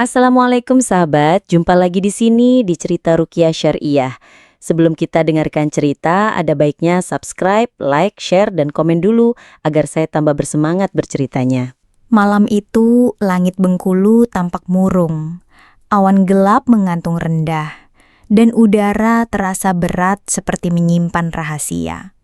Assalamualaikum sahabat, jumpa lagi di sini di Cerita Ruqyah Syariah. Sebelum kita dengarkan cerita, ada baiknya subscribe, like, share, dan komen dulu agar saya tambah bersemangat berceritanya. Malam itu, langit Bengkulu tampak murung. Awan gelap mengantung rendah, dan udara terasa berat seperti menyimpan rahasia.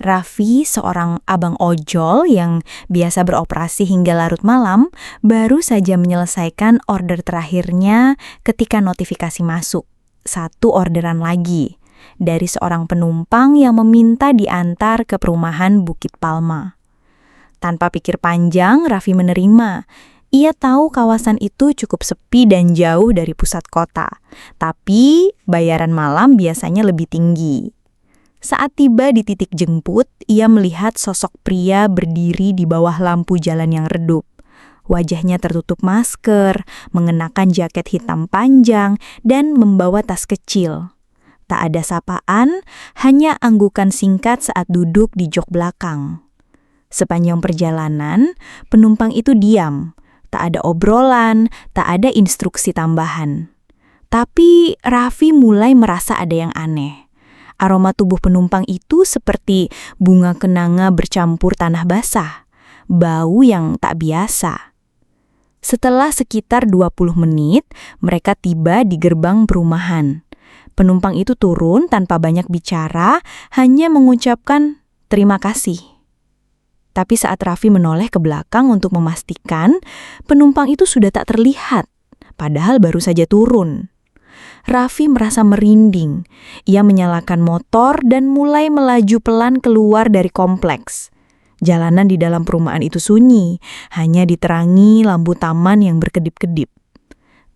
Raffi, seorang abang ojol yang biasa beroperasi hingga larut malam, baru saja menyelesaikan order terakhirnya ketika notifikasi masuk. Satu orderan lagi, dari seorang penumpang yang meminta diantar ke perumahan Bukit Palma. Tanpa pikir panjang, Raffi menerima. Ia tahu kawasan itu cukup sepi dan jauh dari pusat kota, tapi bayaran malam biasanya lebih tinggi. Saat tiba di titik jemput, ia melihat sosok pria berdiri di bawah lampu jalan yang redup. Wajahnya tertutup masker, mengenakan jaket hitam panjang, dan membawa tas kecil. Tak ada sapaan, hanya anggukan singkat saat duduk di jok belakang. Sepanjang perjalanan, penumpang itu diam. Tak ada obrolan, tak ada instruksi tambahan. Tapi Raffi mulai merasa ada yang aneh. Aroma tubuh penumpang itu seperti bunga kenanga bercampur tanah basah. Bau yang tak biasa. Setelah sekitar 20 menit, mereka tiba di gerbang perumahan. Penumpang itu turun tanpa banyak bicara, hanya mengucapkan terima kasih. Tapi saat Raffi menoleh ke belakang untuk memastikan, penumpang itu sudah tak terlihat, padahal baru saja turun. Raffi merasa merinding. Ia menyalakan motor dan mulai melaju pelan keluar dari kompleks. Jalanan di dalam perumahan itu sunyi, hanya diterangi lampu taman yang berkedip-kedip.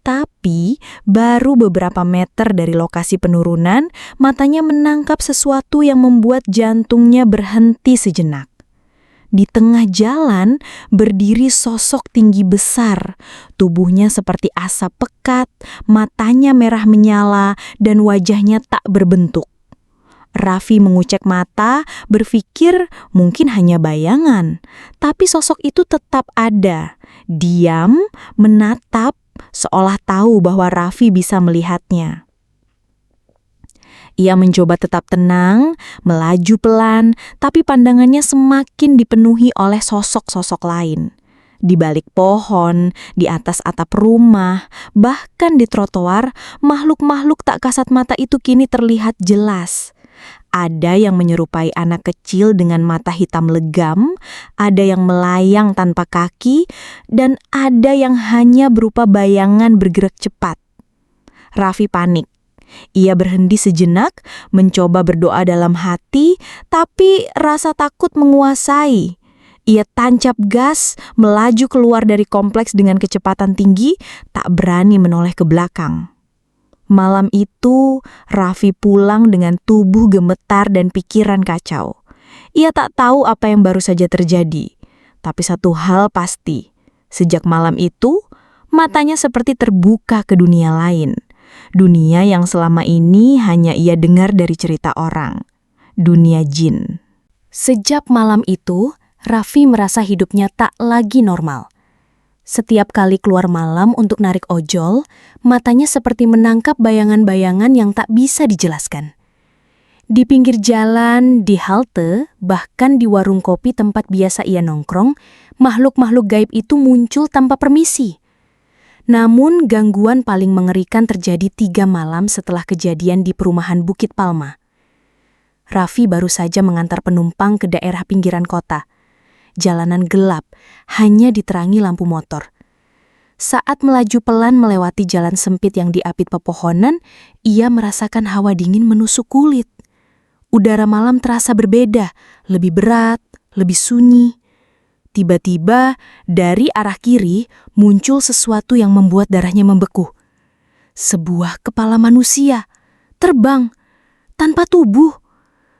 Tapi, baru beberapa meter dari lokasi penurunan, matanya menangkap sesuatu yang membuat jantungnya berhenti sejenak. Di tengah jalan, berdiri sosok tinggi besar. Tubuhnya seperti asap pekat, matanya merah menyala, dan wajahnya tak berbentuk. Raffi mengucek mata, berpikir mungkin hanya bayangan. Tapi sosok itu tetap ada. Diam, menatap, seolah tahu bahwa Raffi bisa melihatnya. Ia mencoba tetap tenang, melaju pelan, tapi pandangannya semakin dipenuhi oleh sosok-sosok lain. Di balik pohon, di atas atap rumah, bahkan di trotoar, makhluk-makhluk tak kasat mata itu kini terlihat jelas. Ada yang menyerupai anak kecil dengan mata hitam legam, ada yang melayang tanpa kaki, dan ada yang hanya berupa bayangan bergerak cepat. Raffi panik. Ia berhenti sejenak, mencoba berdoa dalam hati, tapi rasa takut menguasai. Ia tancap gas, melaju keluar dari kompleks dengan kecepatan tinggi, tak berani menoleh ke belakang. Malam itu, Raffi pulang dengan tubuh gemetar dan pikiran kacau. Ia tak tahu apa yang baru saja terjadi, tapi satu hal pasti, sejak malam itu, matanya seperti terbuka ke dunia lain. Dunia yang selama ini hanya ia dengar dari cerita orang. Dunia jin. Sejak malam itu, Raffi merasa hidupnya tak lagi normal. Setiap kali keluar malam untuk narik ojol, matanya seperti menangkap bayangan-bayangan yang tak bisa dijelaskan. Di pinggir jalan, di halte, bahkan di warung kopi tempat biasa ia nongkrong, makhluk-makhluk gaib itu muncul tanpa permisi. Namun, gangguan paling mengerikan terjadi 3 malam setelah kejadian di perumahan Bukit Palma. Raffi baru saja mengantar penumpang ke daerah pinggiran kota. Jalanan gelap, hanya diterangi lampu motor. Saat melaju pelan melewati jalan sempit yang diapit pepohonan, ia merasakan hawa dingin menusuk kulit. Udara malam terasa berbeda, lebih berat, lebih sunyi. Tiba-tiba, dari arah kiri, muncul sesuatu yang membuat darahnya membeku. Sebuah kepala manusia, terbang, tanpa tubuh.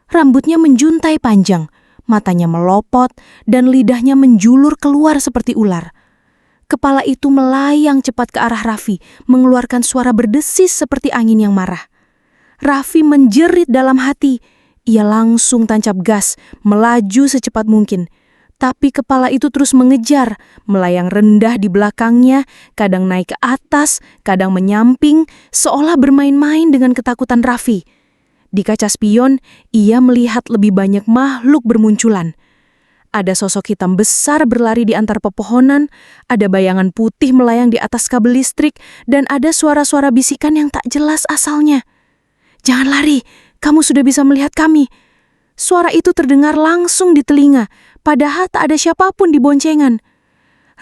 Rambutnya menjuntai panjang, matanya melopot, dan lidahnya menjulur keluar seperti ular. Kepala itu melayang cepat ke arah Raffi, mengeluarkan suara berdesis seperti angin yang marah. Raffi menjerit dalam hati. Ia langsung tancap gas, melaju secepat mungkin. Tapi kepala itu terus mengejar, melayang rendah di belakangnya, kadang naik ke atas, kadang menyamping, seolah bermain-main dengan ketakutan Raffi. Di kaca spion, ia melihat lebih banyak makhluk bermunculan. Ada sosok hitam besar berlari di antar pepohonan, ada bayangan putih melayang di atas kabel listrik, dan ada suara-suara bisikan yang tak jelas asalnya. "Jangan lari, kamu sudah bisa melihat kami." Suara itu terdengar langsung di telinga, padahal tak ada siapapun di boncengan.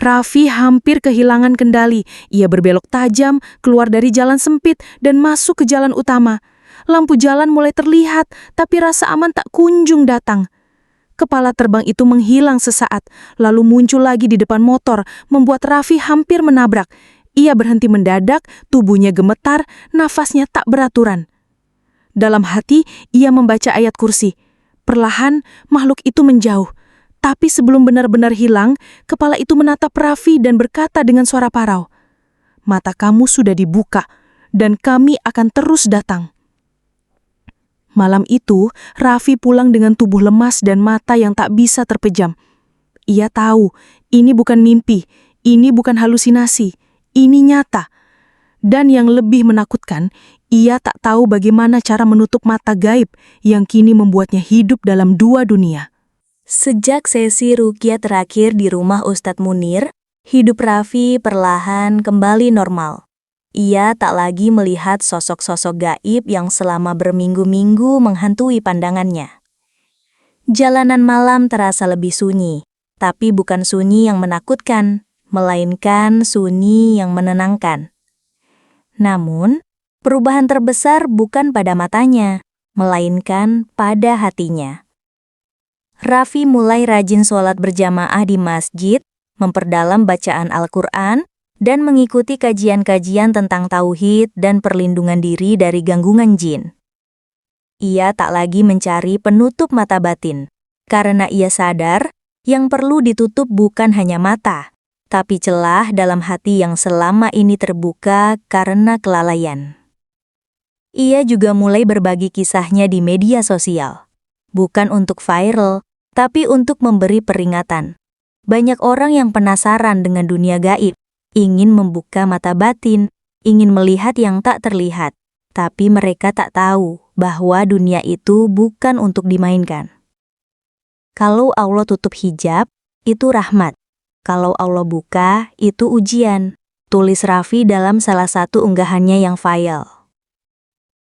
Raffi hampir kehilangan kendali. Ia berbelok tajam, keluar dari jalan sempit, dan masuk ke jalan utama. Lampu jalan mulai terlihat, tapi rasa aman tak kunjung datang. Kepala terbang itu menghilang sesaat, lalu muncul lagi di depan motor, membuat Raffi hampir menabrak. Ia berhenti mendadak, tubuhnya gemetar, nafasnya tak beraturan. Dalam hati, ia membaca ayat kursi. Perlahan, makhluk itu menjauh. Tapi sebelum benar-benar hilang, kepala itu menatap Raffi dan berkata dengan suara parau, "Mata kamu sudah dibuka, dan kami akan terus datang." Malam itu, Raffi pulang dengan tubuh lemas dan mata yang tak bisa terpejam. Ia tahu, ini bukan mimpi, ini bukan halusinasi, ini nyata. Dan yang lebih menakutkan, ia tak tahu bagaimana cara menutup mata gaib yang kini membuatnya hidup dalam dua dunia. Sejak sesi ruqyah terakhir di rumah Ustadz Munir, hidup Raffi perlahan kembali normal. Ia tak lagi melihat sosok-sosok gaib yang selama berminggu-minggu menghantui pandangannya. Jalanan malam terasa lebih sunyi, tapi bukan sunyi yang menakutkan, melainkan sunyi yang menenangkan. Namun, perubahan terbesar bukan pada matanya, melainkan pada hatinya. Raffi mulai rajin sholat berjamaah di masjid, memperdalam bacaan Al-Quran, dan mengikuti kajian-kajian tentang tauhid dan perlindungan diri dari gangguan jin. Ia tak lagi mencari penutup mata batin, karena ia sadar yang perlu ditutup bukan hanya mata, tapi celah dalam hati yang selama ini terbuka karena kelalaian. Ia juga mulai berbagi kisahnya di media sosial. Bukan untuk viral, tapi untuk memberi peringatan. Banyak orang yang penasaran dengan dunia gaib, ingin membuka mata batin, ingin melihat yang tak terlihat, tapi mereka tak tahu bahwa dunia itu bukan untuk dimainkan. Kalau Allah tutup hijab, itu rahmat. Kalau Allah buka, itu ujian, tulis Raffi dalam salah satu unggahannya yang viral.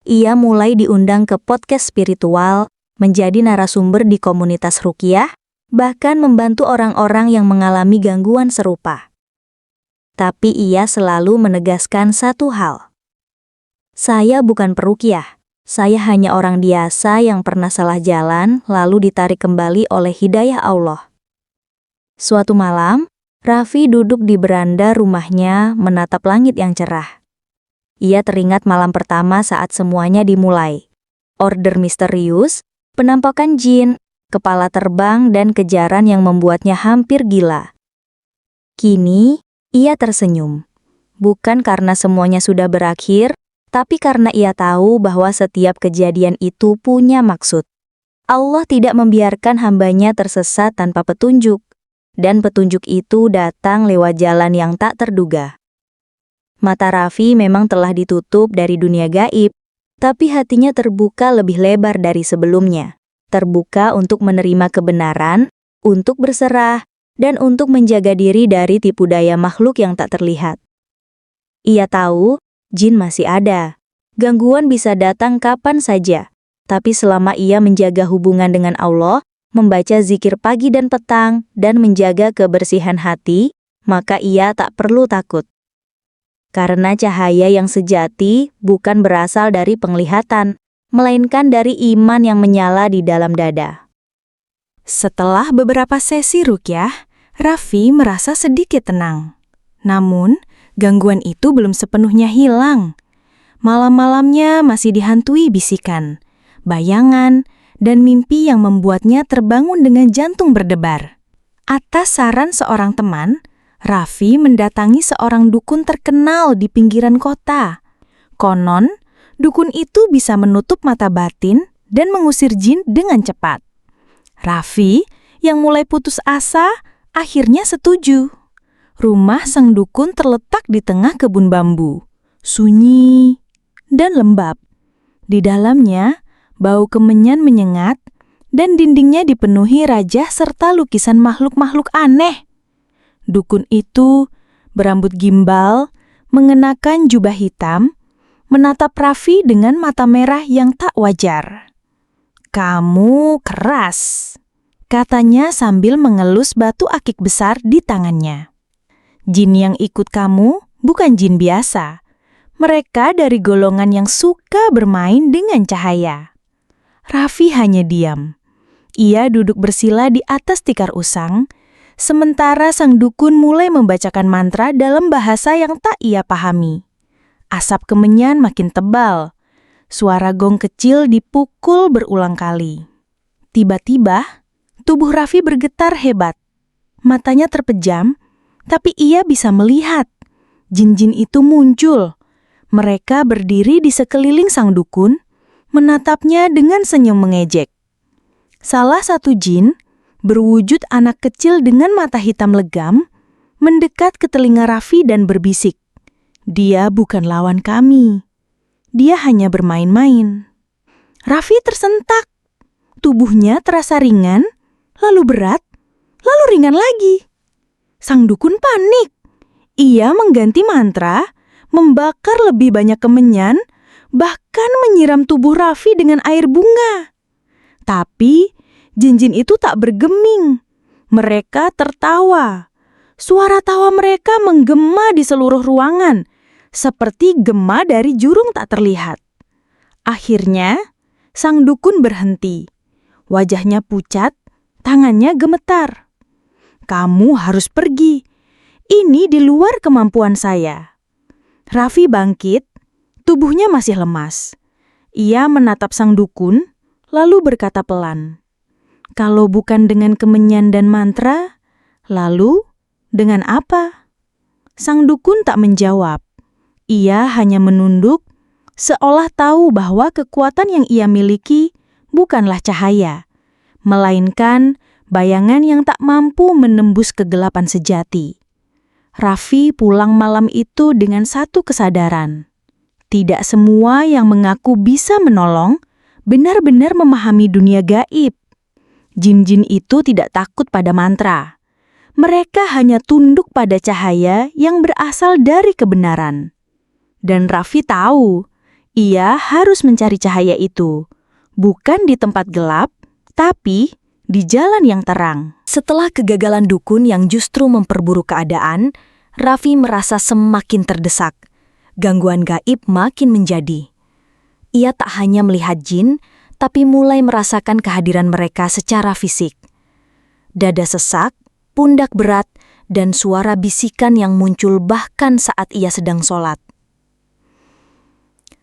Ia mulai diundang ke podcast spiritual, menjadi narasumber di komunitas ruqyah, bahkan membantu orang-orang yang mengalami gangguan serupa. Tapi ia selalu menegaskan satu hal. Saya bukan peruqyah, saya hanya orang biasa yang pernah salah jalan lalu ditarik kembali oleh hidayah Allah. Suatu malam, Raffi duduk di beranda rumahnya menatap langit yang cerah. Ia teringat malam pertama saat semuanya dimulai. Order misterius, penampakan jin, kepala terbang dan kejaran yang membuatnya hampir gila. Kini, ia tersenyum. Bukan karena semuanya sudah berakhir, tapi karena ia tahu bahwa setiap kejadian itu punya maksud. Allah tidak membiarkan hambanya tersesat tanpa petunjuk. Dan petunjuk itu datang lewat jalan yang tak terduga. Mata Raffi memang telah ditutup dari dunia gaib, tapi hatinya terbuka lebih lebar dari sebelumnya. Terbuka untuk menerima kebenaran, untuk berserah, dan untuk menjaga diri dari tipu daya makhluk yang tak terlihat. Ia tahu, jin masih ada. Gangguan bisa datang kapan saja, tapi selama ia menjaga hubungan dengan Allah, membaca zikir pagi dan petang, dan menjaga kebersihan hati, maka ia tak perlu takut. Karena cahaya yang sejati bukan berasal dari penglihatan, melainkan dari iman yang menyala di dalam dada. Setelah beberapa sesi ruqyah, Raffi merasa sedikit tenang. Namun, gangguan itu belum sepenuhnya hilang. Malam-malamnya masih dihantui bisikan, bayangan, dan mimpi yang membuatnya terbangun dengan jantung berdebar. Atas saran seorang teman, Raffi mendatangi seorang dukun terkenal di pinggiran kota. Konon, dukun itu bisa menutup mata batin dan mengusir jin dengan cepat. Raffi Yang mulai putus asa, akhirnya setuju. Rumah sang dukun terletak di tengah kebun bambu, sunyi dan lembab. Di dalamnya, bau kemenyan menyengat dan dindingnya dipenuhi rajah serta lukisan makhluk-makhluk aneh. Dukun itu berambut gimbal, mengenakan jubah hitam, menatap Raffi dengan mata merah yang tak wajar. "Kamu keras," katanya sambil mengelus batu akik besar di tangannya. "Jin yang ikut kamu bukan jin biasa. Mereka dari golongan yang suka bermain dengan cahaya." Raffi hanya diam. Ia duduk bersila di atas tikar usang, sementara sang dukun mulai membacakan mantra dalam bahasa yang tak ia pahami. Asap kemenyan makin tebal. Suara gong kecil dipukul berulang kali. Tiba-tiba, tubuh Raffi bergetar hebat. Matanya terpejam, tapi ia bisa melihat. Jin-jin itu muncul. Mereka berdiri di sekeliling sang dukun, menatapnya dengan senyum mengejek. Salah satu jin, berwujud anak kecil dengan mata hitam legam, mendekat ke telinga Raffi dan berbisik, "Dia bukan lawan kami. Dia hanya bermain-main." Raffi tersentak. Tubuhnya terasa ringan, lalu berat, lalu ringan lagi. Sang dukun panik. Ia mengganti mantra, membakar lebih banyak kemenyan, bahkan menyiram tubuh Raffi dengan air bunga. Tapi jin-jin itu tak bergeming. Mereka tertawa. Suara tawa mereka menggema di seluruh ruangan, seperti gema dari jurung tak terlihat. Akhirnya, sang dukun berhenti. Wajahnya pucat, tangannya gemetar. "Kamu harus pergi. Ini di luar kemampuan saya." Raffi bangkit, tubuhnya masih lemas. Ia menatap sang dukun, lalu berkata pelan, "Kalau bukan dengan kemenyan dan mantra, lalu dengan apa?" Sang dukun tak menjawab. Ia hanya menunduk, seolah tahu bahwa kekuatan yang ia miliki bukanlah cahaya, melainkan bayangan yang tak mampu menembus kegelapan sejati. Raffi pulang malam itu dengan satu kesadaran. Tidak semua yang mengaku bisa menolong benar-benar memahami dunia gaib. Jin-jin itu tidak takut pada mantra. Mereka hanya tunduk pada cahaya yang berasal dari kebenaran. Dan Raffi tahu, ia harus mencari cahaya itu, bukan di tempat gelap, tapi di jalan yang terang. Setelah kegagalan dukun yang justru memperburuk keadaan, Raffi merasa semakin terdesak. Gangguan gaib makin menjadi. Ia tak hanya melihat jin, tapi mulai merasakan kehadiran mereka secara fisik. Dada sesak, pundak berat, dan suara bisikan yang muncul bahkan saat ia sedang sholat.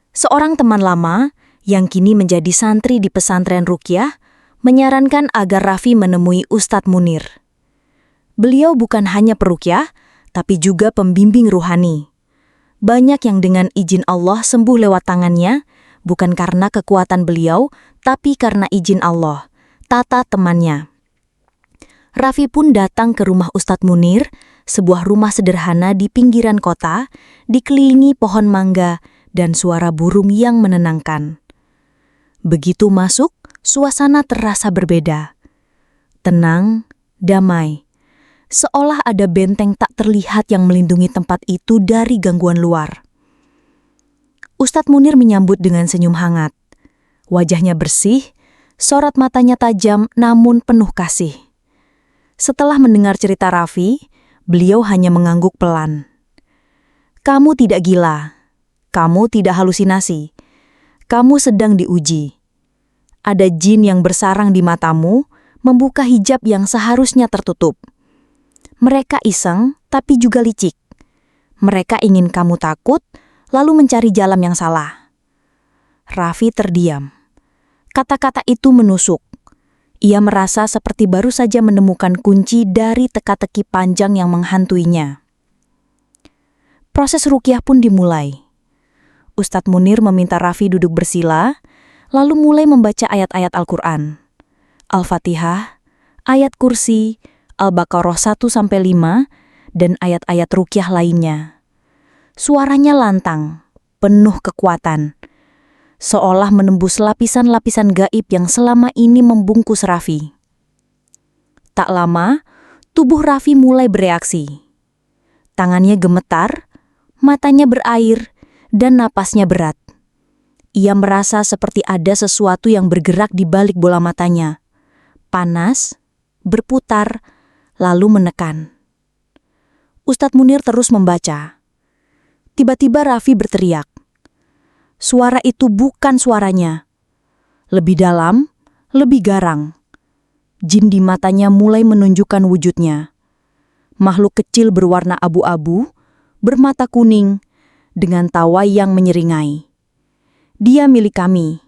Seorang teman lama, yang kini menjadi santri di pesantren Ruqyah, menyarankan agar Raffi menemui Ustadz Munir. Beliau bukan hanya peruqyah, tapi juga pembimbing ruhani. Banyak yang dengan izin Allah sembuh lewat tangannya, bukan karena kekuatan beliau, tapi karena izin Allah, Tata temannya. Raffi pun datang ke rumah Ustadz Munir, sebuah rumah sederhana di pinggiran kota, dikelilingi pohon mangga dan suara burung yang menenangkan. Begitu masuk, suasana terasa berbeda. Tenang, damai. Seolah ada benteng tak terlihat yang melindungi tempat itu dari gangguan luar. Ustadz Munir menyambut dengan senyum hangat. Wajahnya bersih, sorot matanya tajam namun penuh kasih. Setelah mendengar cerita Raffi, beliau hanya mengangguk pelan. "Kamu tidak gila. Kamu tidak halusinasi. Kamu sedang diuji. Ada jin yang bersarang di matamu, membuka hijab yang seharusnya tertutup. Mereka iseng, tapi juga licik. Mereka ingin kamu takut, lalu mencari jalan yang salah." Raffi terdiam. Kata-kata itu menusuk. Ia merasa seperti baru saja menemukan kunci dari teka-teki panjang yang menghantuinya. Proses ruqyah pun dimulai. Ustadz Munir meminta Raffi duduk bersila, lalu mulai membaca ayat-ayat Al-Quran. Al-Fatihah, ayat kursi, Al-Baqarah 1-5, dan ayat-ayat ruqyah lainnya. Suaranya lantang, penuh kekuatan, seolah menembus lapisan-lapisan gaib yang selama ini membungkus Raffi. Tak lama, tubuh Raffi mulai bereaksi. Tangannya gemetar, matanya berair, dan napasnya berat. Ia merasa seperti ada sesuatu yang bergerak di balik bola matanya. Panas, berputar, lalu menekan. Ustadz Munir terus membaca. Tiba-tiba Raffi berteriak. Suara itu bukan suaranya. Lebih dalam, lebih garang. Jin di matanya mulai menunjukkan wujudnya. Makhluk kecil berwarna abu-abu, bermata kuning, dengan tawa yang menyeringai. Dia milik kami.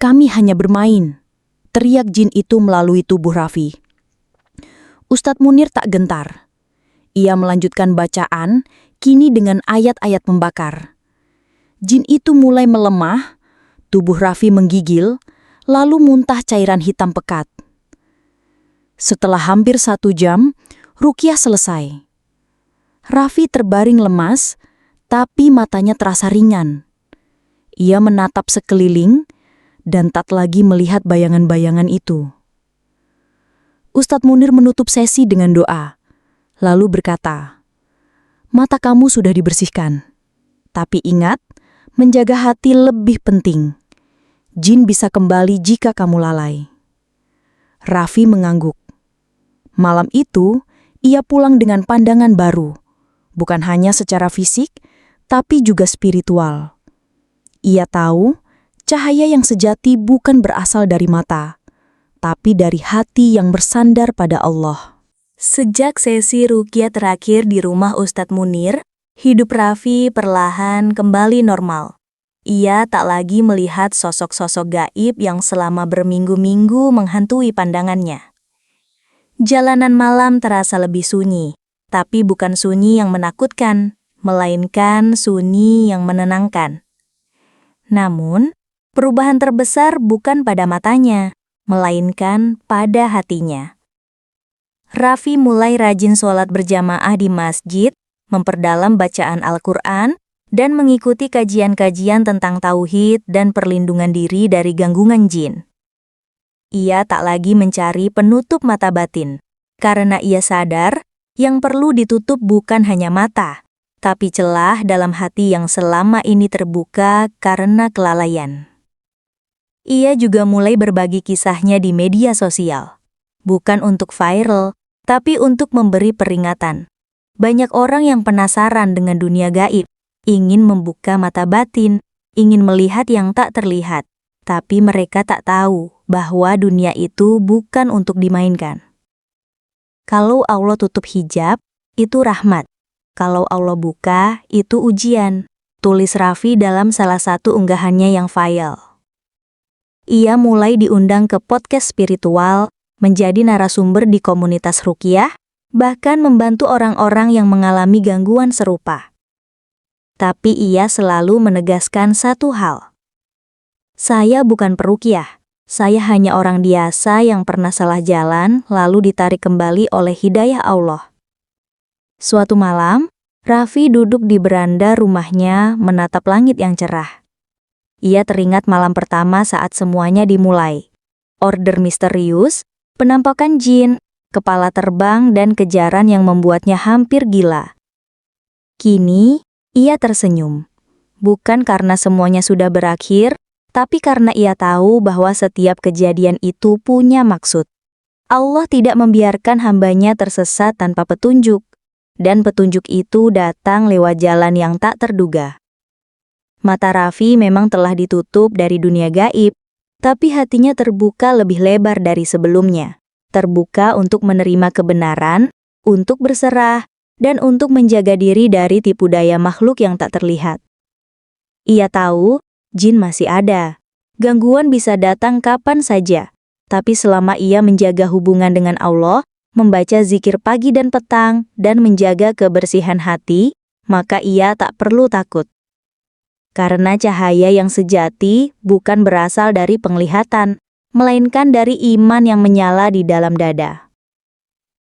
Kami hanya bermain. Teriak jin itu melalui tubuh Raffi. Ustadz Munir tak gentar. Ia melanjutkan bacaan, kini dengan ayat-ayat membakar. Jin itu mulai melemah, tubuh Raffi menggigil, lalu muntah cairan hitam pekat. Setelah hampir 1 jam, ruqyah selesai. Raffi terbaring lemas, tapi matanya terasa ringan. Ia menatap sekeliling, dan tak lagi melihat bayangan-bayangan itu. Ustadz Munir menutup sesi dengan doa, lalu berkata, "Mata kamu sudah dibersihkan. Tapi ingat, menjaga hati lebih penting. Jin bisa kembali jika kamu lalai." Raffi mengangguk. Malam itu, ia pulang dengan pandangan baru, bukan hanya secara fisik, tapi juga spiritual. Ia tahu, cahaya yang sejati bukan berasal dari mata, tapi dari hati yang bersandar pada Allah. Sejak sesi ruqyah terakhir di rumah Ustadz Munir, hidup Raffi perlahan kembali normal. Ia tak lagi melihat sosok-sosok gaib yang selama berminggu-minggu menghantui pandangannya. Jalanan malam terasa lebih sunyi, tapi bukan sunyi yang menakutkan, melainkan sunyi yang menenangkan. Namun, perubahan terbesar bukan pada matanya, melainkan pada hatinya. Raffi mulai rajin sholat berjamaah di masjid, memperdalam bacaan Al-Quran, dan mengikuti kajian-kajian tentang tauhid dan perlindungan diri dari gangguan jin. Ia tak lagi mencari penutup mata batin, karena ia sadar yang perlu ditutup bukan hanya mata, tapi celah dalam hati yang selama ini terbuka karena kelalaian. Ia juga mulai berbagi kisahnya di media sosial, bukan untuk viral, tapi untuk memberi peringatan. Banyak orang yang penasaran dengan dunia gaib, ingin membuka mata batin, ingin melihat yang tak terlihat, tapi mereka tak tahu bahwa dunia itu bukan untuk dimainkan. Kalau Allah tutup hijab, itu rahmat. Kalau Allah buka, itu ujian, tulis Raffi dalam salah satu unggahannya yang viral. Ia mulai diundang ke podcast spiritual, menjadi narasumber di komunitas ruqyah, bahkan membantu orang-orang yang mengalami gangguan serupa. Tapi ia selalu menegaskan satu hal. Saya bukan peruqyah. Saya hanya orang biasa yang pernah salah jalan lalu ditarik kembali oleh hidayah Allah. Suatu malam, Raffi duduk di beranda rumahnya menatap langit yang cerah. Ia teringat malam pertama saat semuanya dimulai. Order misterius, penampakan jin, kepala terbang dan kejaran yang membuatnya hampir gila. Kini, ia tersenyum. Bukan karena semuanya sudah berakhir, tapi karena ia tahu bahwa setiap kejadian itu punya maksud. Allah tidak membiarkan hambanya tersesat tanpa petunjuk, dan petunjuk itu datang lewat jalan yang tak terduga. Mata Raffi memang telah ditutup dari dunia gaib, tapi hatinya terbuka lebih lebar dari sebelumnya. Terbuka untuk menerima kebenaran, untuk berserah, dan untuk menjaga diri dari tipu daya makhluk yang tak terlihat. Ia tahu, jin masih ada. Gangguan bisa datang kapan saja. Tapi selama ia menjaga hubungan dengan Allah, membaca zikir pagi dan petang, dan menjaga kebersihan hati, maka ia tak perlu takut. Karena cahaya yang sejati bukan berasal dari penglihatan, melainkan dari iman yang menyala di dalam dada.